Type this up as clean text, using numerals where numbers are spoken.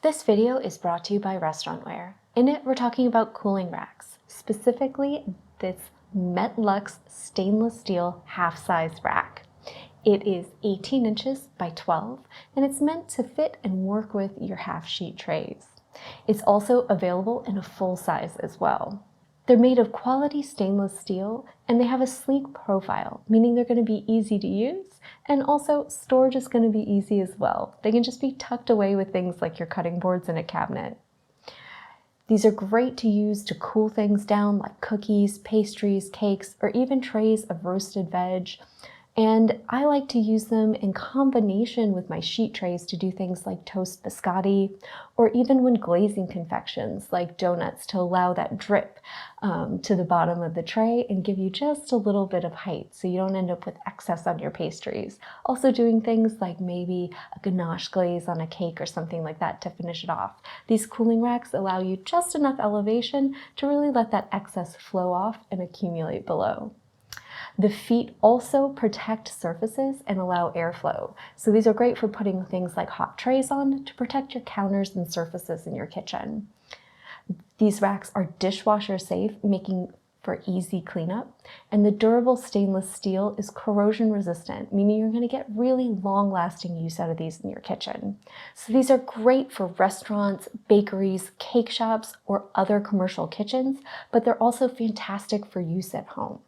This video is brought to you by Restaurantware. In it, we're talking about cooling racks, specifically this Metlux stainless steel half-size rack. It is 18 inches by 12, and it's meant to fit and work with your half-sheet trays. It's also available in a full size as well. They're made of quality stainless steel, and they have a sleek profile, meaning they're going to be easy to use, and also storage is going to be easy as well. They can just be tucked away with things like your cutting boards in a cabinet. These are great to use to cool things down like cookies, pastries, cakes, or even trays of roasted veg. And I like to use them in combination with my sheet trays to do things like toast biscotti, or even when glazing confections like donuts to allow that drip to the bottom of the tray and give you just a little bit of height so you don't end up with excess on your pastries. Also doing things like maybe a ganache glaze on a cake or something like that to finish it off. These cooling racks allow you just enough elevation to really let that excess flow off and accumulate below. The feet also protect surfaces and allow airflow. So these are great for putting things like hot trays on to protect your counters and surfaces in your kitchen. These racks are dishwasher safe, making for easy cleanup. And the durable stainless steel is corrosion resistant, meaning you're going to get really long-lasting use out of these in your kitchen. So these are great for restaurants, bakeries, cake shops, or other commercial kitchens, but they're also fantastic for use at home.